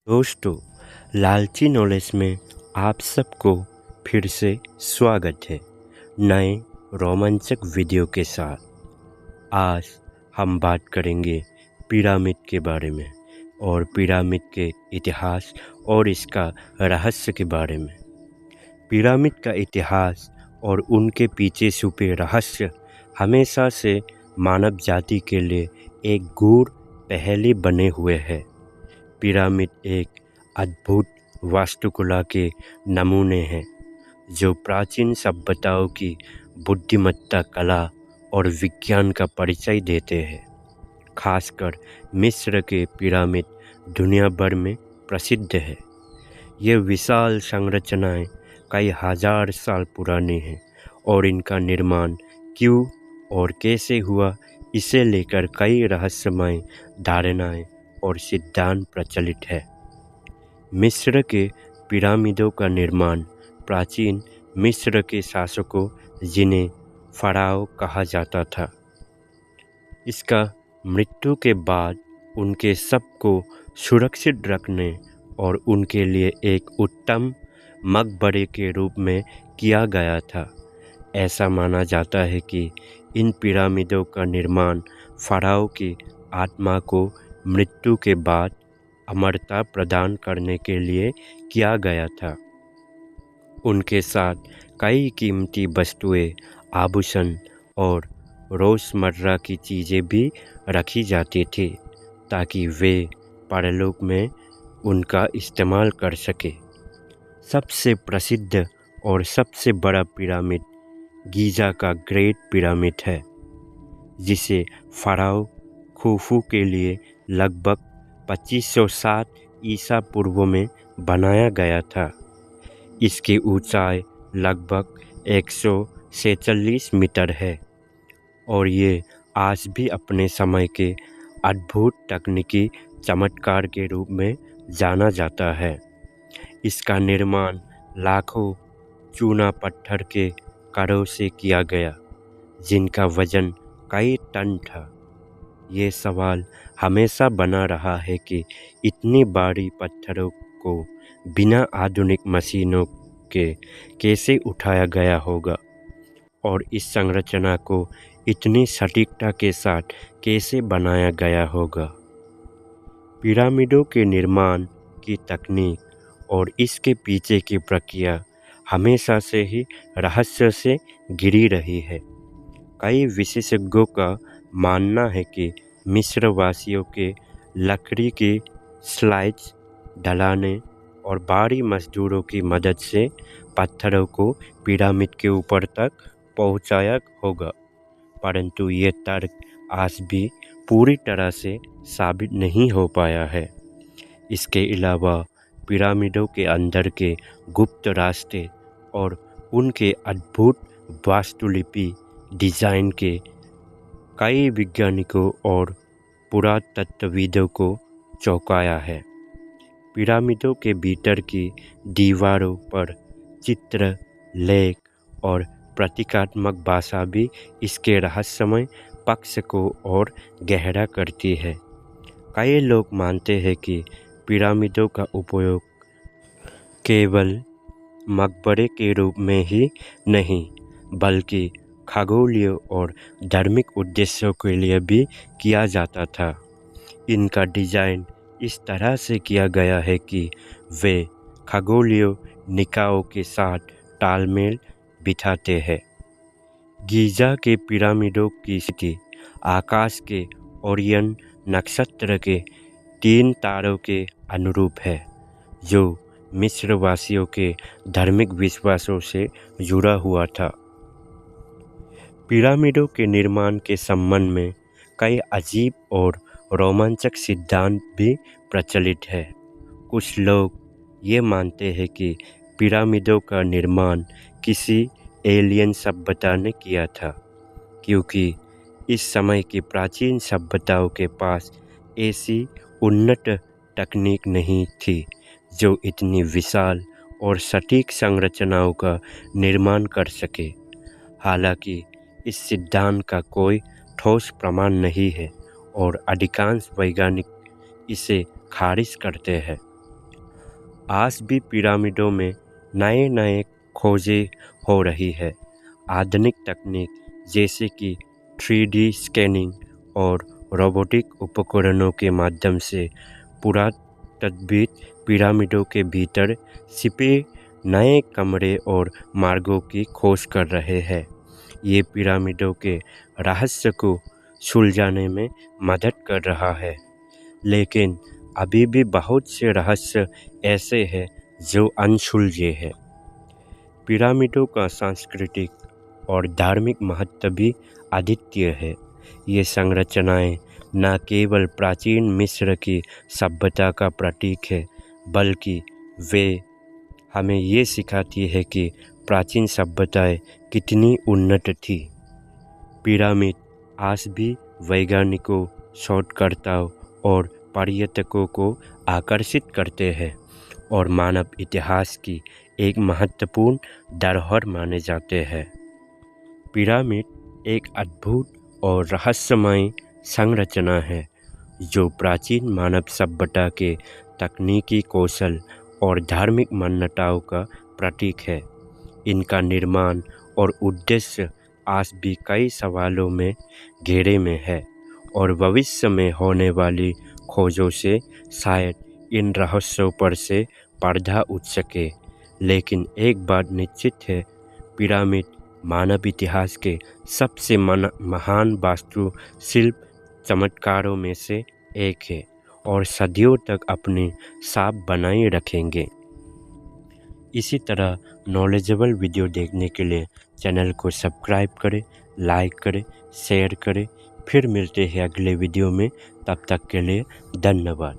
दोस्तों, लालची नॉलेज में आप सबको फिर से स्वागत है नए रोमांचक वीडियो के साथ। आज हम बात करेंगे पिरामिड के बारे में और पिरामिड के इतिहास और इसका रहस्य के बारे में। पिरामिड का इतिहास और उनके पीछे छुपे रहस्य हमेशा से मानव जाति के लिए एक गूढ़ पहेली बने हुए हैं। पिरामिड एक अद्भुत वास्तुकला के नमूने हैं जो प्राचीन सभ्यताओं की बुद्धिमत्ता, कला और विज्ञान का परिचय देते हैं। खासकर मिस्र के पिरामिड दुनिया भर में प्रसिद्ध है। ये विशाल संरचनाएं कई हजार साल पुरानी हैं और इनका निर्माण क्यों और कैसे हुआ, इसे लेकर कई रहस्यमय धारणाएं और सिद्धांत प्रचलित है। मिस्र के पिरामिडों का निर्माण प्राचीन मिस्र के शासकों, जिन्हें फ़राओ कहा जाता था, इसका मृत्यु के बाद उनके शव को सुरक्षित रखने और उनके लिए एक उत्तम मकबरे के रूप में किया गया था। ऐसा माना जाता है कि इन पिरामिडों का निर्माण फ़राओ की आत्मा को मृत्यु के बाद अमरता प्रदान करने के लिए किया गया था। उनके साथ कई कीमती वस्तुएं, आभूषण और रोज़मर्रा की चीज़ें भी रखी जाती थी ताकि वे परलोक में उनका इस्तेमाल कर सके। सबसे प्रसिद्ध और सबसे बड़ा पिरामिड गीज़ा का ग्रेट पिरामिड है, जिसे फ़राओ खुफू के लिए लगभग 2507 ईसा पूर्व में बनाया गया था। इसकी ऊंचाई लगभग 146 मीटर है और ये आज भी अपने समय के अद्भुत तकनीकी चमत्कार के रूप में जाना जाता है। इसका निर्माण लाखों चूना पत्थर के कड़ों से किया गया, जिनका वजन कई टन था। ये सवाल हमेशा बना रहा है कि इतनी भारी पत्थरों को बिना आधुनिक मशीनों के कैसे उठाया गया होगा और इस संरचना को इतनी सटीकता के साथ कैसे बनाया गया होगा। पिरामिडों के निर्माण की तकनीक और इसके पीछे की प्रक्रिया हमेशा से ही रहस्य से घिरी रही है। कई विशेषज्ञों का मानना है कि मिस्र वासियों के लकड़ी की स्लाइड्स, ढलाने और भारी मजदूरों की मदद से पत्थरों को पिरामिड के ऊपर तक पहुंचाया होगा, परंतु ये तर्क आज भी पूरी तरह से साबित नहीं हो पाया है। इसके अलावा पिरामिडों के अंदर के गुप्त रास्ते और उनके अद्भुत वास्तुलिपि डिज़ाइन के कई वैज्ञानिकों और पुरातत्वविदों को चौंकाया है। पिरामिडों के भीतर की दीवारों पर चित्र, लेख और प्रतीकात्मक भाषा भी इसके रहस्यमय पक्ष को और गहरा करती है। कई लोग मानते हैं कि पिरामिडों का उपयोग केवल मकबरे के रूप में ही नहीं, बल्कि खगोलीय और धार्मिक उद्देश्यों के लिए भी किया जाता था। इनका डिज़ाइन इस तरह से किया गया है कि वे खगोलीय निकायों के साथ तालमेल बिठाते हैं। गीज़ा के पिरामिडों की स्थिति आकाश के ओरियन नक्षत्र के 3 तारों के अनुरूप है, जो मिस्र वासियों के धार्मिक विश्वासों से जुड़ा हुआ था। पिरामिडों के निर्माण के संबंध में कई अजीब और रोमांचक सिद्धांत भी प्रचलित है। कुछ लोग ये मानते हैं कि पिरामिडों का निर्माण किसी एलियन सभ्यता ने किया था, क्योंकि इस समय की प्राचीन सभ्यताओं के पास ऐसी उन्नत तकनीक नहीं थी जो इतनी विशाल और सटीक संरचनाओं का निर्माण कर सके। हालांकि इस सिद्धांत का कोई ठोस प्रमाण नहीं है और अधिकांश वैज्ञानिक इसे खारिज करते हैं। आज भी पिरामिडों में नए नए खोजें हो रही है। आधुनिक तकनीक जैसे कि 3D स्कैनिंग और रोबोटिक उपकरणों के माध्यम से पुरातत्वविद पिरामिडों के भीतर छिपे नए कमरे और मार्गों की खोज कर रहे हैं। ये पिरामिडों के रहस्य को सुलझाने में मदद कर रहा है, लेकिन अभी भी बहुत से रहस्य ऐसे हैं जो अनसुलझे हैं। पिरामिडों का सांस्कृतिक और धार्मिक महत्व भी अद्वितीय है। ये संरचनाएं न केवल प्राचीन मिस्र की सभ्यता का प्रतीक है, बल्कि वे हमें ये सिखाती है कि प्राचीन सभ्यताएं कितनी उन्नत थी। पिरामिड आज भी वैज्ञानिकों, शोधकर्ताओं और पर्यटकों को आकर्षित करते हैं और मानव इतिहास की एक महत्वपूर्ण धरोहर माने जाते हैं। पिरामिड एक अद्भुत और रहस्यमय संरचना है जो प्राचीन मानव सभ्यता के तकनीकी कौशल और धार्मिक मान्यताओं का प्रतीक है। इनका निर्माण और उद्देश्य आज भी कई सवालों में घेरे में है और भविष्य में होने वाली खोजों से शायद इन रहस्यों पर से पर्दा उठ सके। लेकिन एक बात निश्चित है, पिरामिड मानव इतिहास के सबसे महान वास्तुशिल्प चमत्कारों में से एक है और सदियों तक अपनी छाप बनाए रखेंगे। इसी तरह नॉलेजेबल वीडियो देखने के लिए चैनल को सब्सक्राइब करें, लाइक करें, शेयर करें। फिर मिलते हैं अगले वीडियो में। तब तक के लिए धन्यवाद।